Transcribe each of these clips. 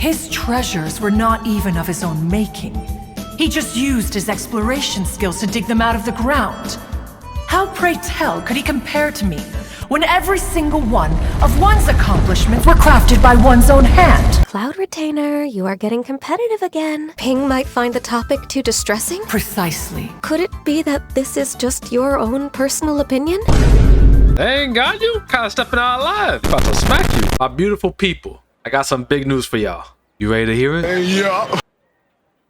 His treasures were not even of his own making. He just used his exploration skills to dig them out of the ground. How, pray tell, could he compare to me, when every single one of one's accomplishments were crafted by one's own hand? Cloud Retainer, you are getting competitive again. Ping might find the topic too distressing. Precisely. Could it be that this is just your own personal opinion? They ain't got you? Kinda stepping out alive. About to smack you. My beautiful people, I got some big news for y'all. You ready to hear it? Yeah.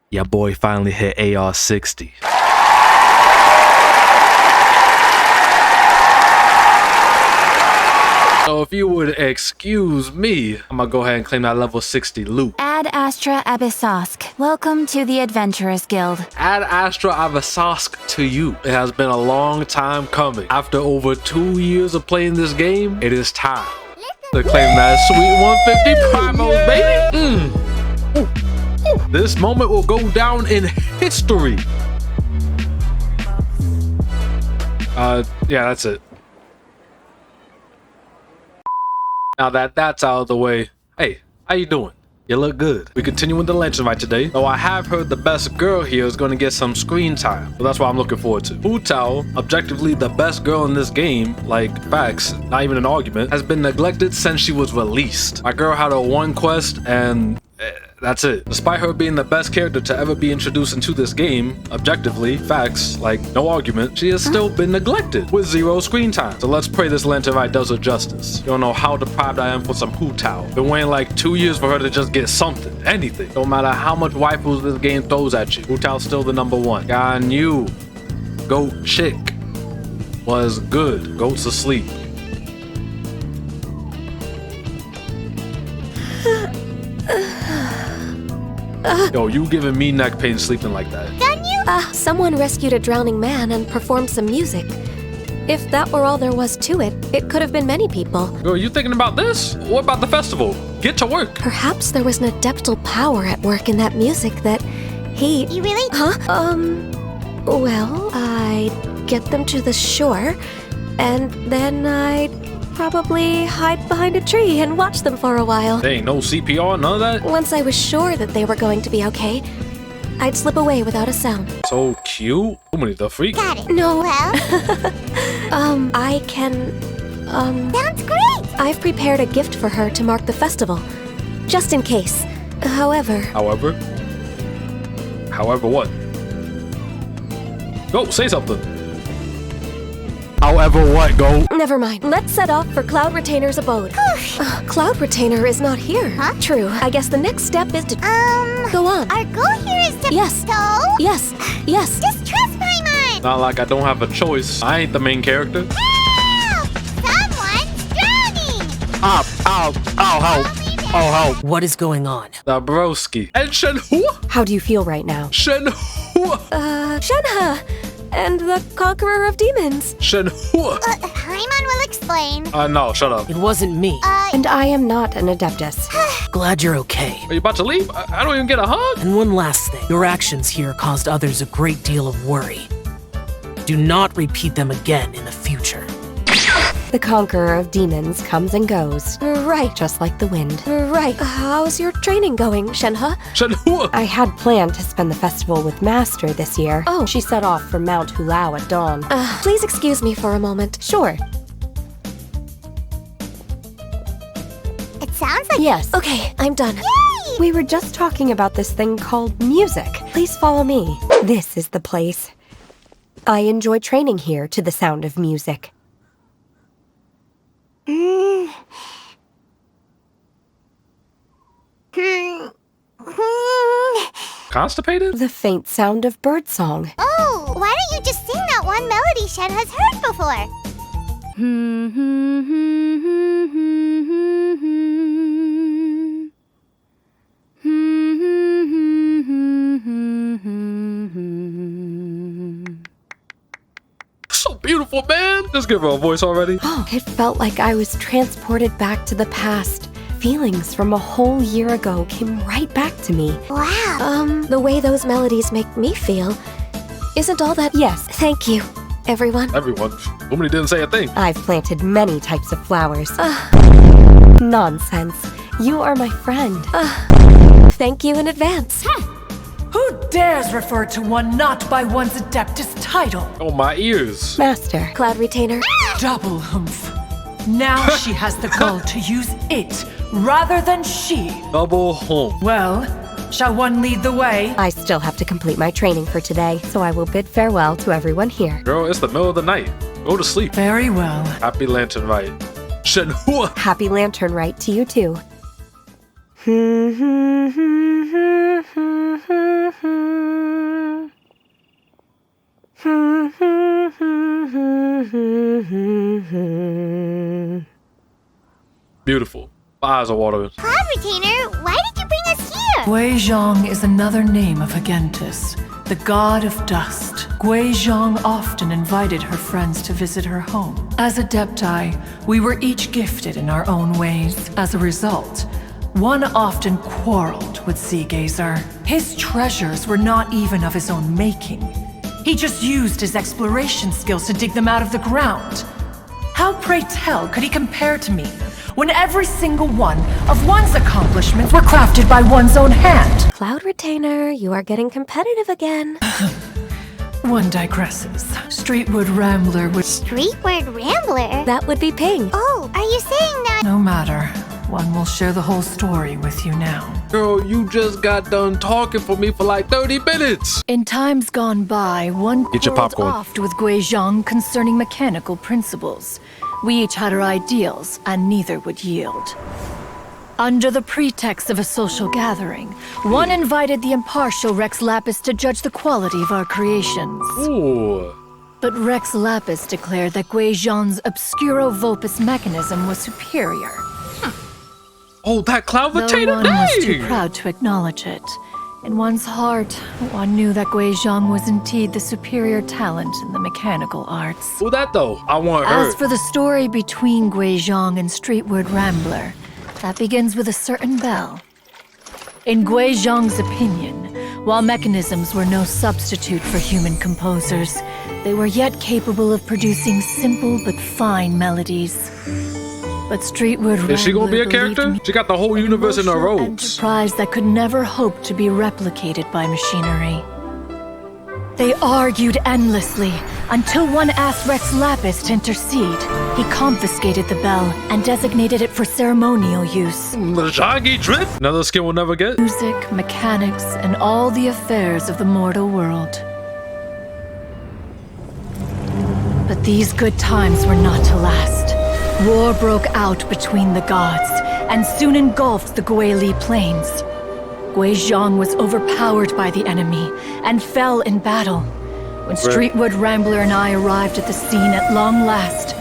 Your boy finally hit AR 60. So if you would excuse me, I'm gonna go ahead and claim that level 60 loot. Ad Astra Abyssosque. Welcome to the Adventurers Guild. Ad Astra Abyssosque to you. It has been a long time coming. After over 2 years of playing this game, it is time to claim that sweet 150 primos, baby. Ooh. This moment will go down in history. Yeah, that's it. Now that that's out of the way, hey, how you doing? You look good. We continue with the legend right today. Though I have heard the best girl here is going to get some screen time. So that's what I'm looking forward to. Hu Tao, objectively the best girl in this game, like facts, not even an argument, has been neglected since she was released. My girl had her one quest and that's it. Despite her being the best character to ever be introduced into this game, objectively, facts, like no argument, she has still been neglected with 0 screen time. So let's pray this Lanternite does her justice. You don't know how deprived I am for some Hu Tao. Been waiting like 2 years for her to just get something, anything. No matter how much waifus this game throws at you, Hu Tao's still the #1. God knew Goat Chick was good. Goats asleep. Yo, you giving me neck pain sleeping like that. Can you? Someone rescued a drowning man and performed some music. If that were all there was to it, it could have been many people. Girl, you thinking about this? What about the festival? Get to work. Perhaps there was an adeptal power at work in that music that he... You really? Huh? Well, I'd get them to the shore, and then I'd probably hide behind a tree and watch them for a while. There ain't no CPR, none of that? Once I was sure that they were going to be okay, I'd slip away without a sound. So cute. Who the freak? Got it. No. Well, I can... sounds great. I've prepared a gift for her to mark the festival, just in case. However... However what? Go, say something. However what, go? Never mind. Let's set off for Cloud Retainer's abode. Cloud Retainer is not here. Huh? True. I guess the next step is to... Go on. Our goal here is to... Yes. So? Yes. Yes. Just trust my mind. Not like I don't have a choice. I ain't the main character. Help! Someone's drowning. Ow, help. What is going on? The broski. And Shenhua? How do you feel right now? Shenhua. Shenhe! And the Conqueror of Demons. Shenhua. Paimon will explain. No, shut up. It wasn't me. And I am not an Adeptus. Glad you're okay. Are you about to leave? I don't even get a hug. And one last thing. Your actions here caused others a great deal of worry. Do not repeat them again in the future. The Conqueror of Demons comes and goes. Right, just like the wind. Right. How's your training going, Shenhe? Shenhua. I had planned to spend the festival with Master this year. Oh. She set off for Mount Hulao at dawn. Please excuse me for a moment. Sure. It sounds like... Yes. Okay, I'm done. Yay! We were just talking about this thing called music. Please follow me. This is the place. I enjoy training here to the sound of music. Constipated? The faint sound of birdsong. Oh, why don't you just sing that one melody Shen has heard before? So beautiful, man. Just give her a voice already. Oh, it felt like I was transported back to the past. Feelings from a whole year ago came right back to me. Wow. The way those melodies make me feel isn't all that... Yes, thank you, everyone. Everyone. Woman didn't say a thing. I've planted many types of flowers. Nonsense. You are my friend. thank you in advance. Who dares refer to one not by one's adeptus title? Oh, my ears. Master, Cloud Retainer. Double humph. Now she has the gall to use it rather than she. Double home. Well, shall one lead the way? I still have to complete my training for today, so I will bid farewell to everyone here. Girl, it's the middle of the night. Go to sleep. Very well. Happy Lantern Rite. Shenhua. Happy Lantern Rite to you too. Beautiful. My eyes are watering. Cloud Retainer, why did you bring us here? Guizhong is another name of Agentis, the god of dust. Guizhong often invited her friends to visit her home. As adepti, we were each gifted in our own ways. As a result, one often quarreled with Seagazer. His treasures were not even of his own making. He just used his exploration skills to dig them out of the ground. How, pray tell, could he compare to me, when every single one of one's accomplishments were crafted by one's own hand? Cloud Retainer, you are getting competitive again. One digresses. Streetwood Rambler was... Streetward Rambler? That would be Ping. Oh, are you saying that? No matter. One will share the whole story with you now. Girl, you just got done talking for me for like 30 minutes. In times gone by, one Get your quarreled popcorn. oft with Guizhong concerning mechanical principles. We each had our ideals, and neither would yield. Under the pretext of a social gathering, one invited the impartial Rex Lapis to judge the quality of our creations. Ooh. But Rex Lapis declared that Guizhong's Obscuro Vulpus mechanism was superior. Oh, that Cloud Though Retainer one was too thing! proud to acknowledge it. In one's heart, one knew that Guizhong was indeed the superior talent in the mechanical arts. Who that though? I want her. As for the story between Guizhong and Streetward Rambler, that begins with a certain bell. In Guizhong's opinion, while mechanisms were no substitute for human composers, they were yet capable of producing simple but fine melodies. But Streetwood Rambler Is she gonna be a believed character? me She got the whole universe in her emotional robes. enterprise that could never hope to be replicated by machinery. They argued endlessly until one asked Rex Lapis to intercede. He confiscated the bell and designated it for ceremonial use. The Jaggy Drip? Another skill we'll never get? Music, mechanics, and all the affairs of the mortal world. But these good times were not to last. War broke out between the gods, and soon engulfed the Guili Plains. Guizhong was overpowered by the enemy, and fell in battle. When Streetwood Rambler and I arrived at the scene at long last,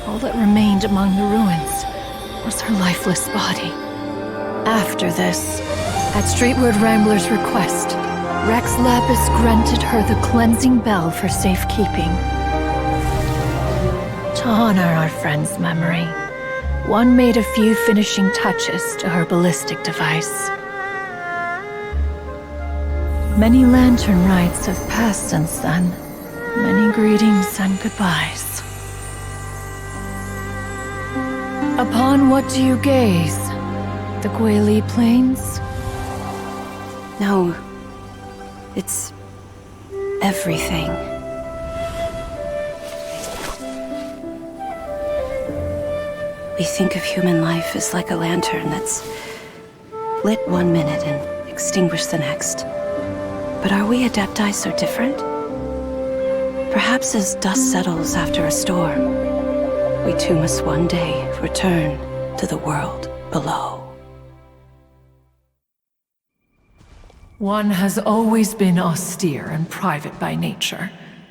all that remained among the ruins was her lifeless body. After this, at Streetwood Rambler's request, Rex Lapis granted her the cleansing bell for safekeeping. To honor our friend's memory, one made a few finishing touches to her ballistic device. Many lantern rites have passed since then. Many greetings and goodbyes. Upon what do you gaze? The Guili Plains? No. It's everything. We think of human life as like a lantern that's lit one minute and extinguished the next. But are we adepti so different? Perhaps as dust settles after a storm, we too must one day return to the world below. One has always been austere and private by nature,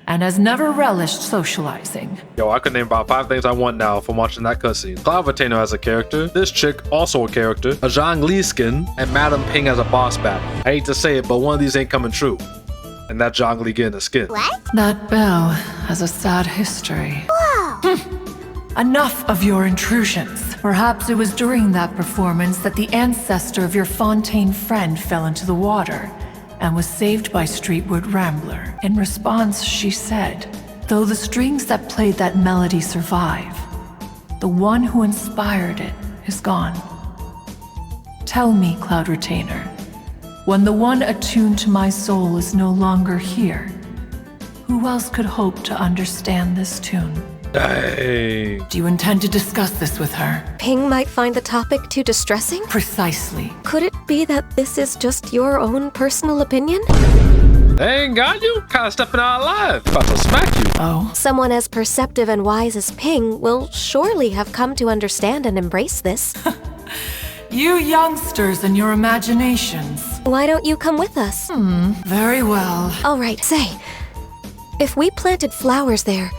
and has never relished socializing. Yo, I could name about 5 things I want now from watching that cutscene. Cloud Retainer as a character, this chick also a character, a Zhang Li skin, and Madam Ping as a boss battle. I hate to say it, but one of these ain't coming true. And that Zhang Li getting a skin. What? That bell has a sad history. Enough of your intrusions. Perhaps it was during that performance that the ancestor of your Fontaine friend fell into the water and was saved by Streetwood Rambler. In response, she said, though the strings that played that melody survive, the one who inspired it is gone. Tell me, Cloud Retainer, When the one attuned to my soul is no longer here, who else could hope to understand this tune? Dang. Do you intend to discuss this with her? Ping might find the topic too distressing? Precisely. Could it be that this is just your own personal opinion? They ain't got you? Kinda stepping out alive. About to smack you. Oh, Someone as perceptive and wise as Ping will surely have come to understand and embrace this. you youngsters and your imaginations. Why don't you come with us? Very well. All right, say, if we planted flowers there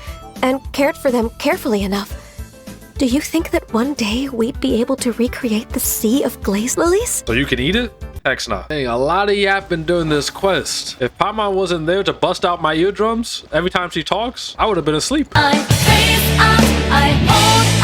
and cared for them carefully enough, do you think that one day we'd be able to recreate the sea of glaze lilies? So you can eat it? Heck no. Dang, a lot of yapping during this quest. If Paimon wasn't there to bust out my eardrums every time she talks, I would have been asleep. I face up, I hold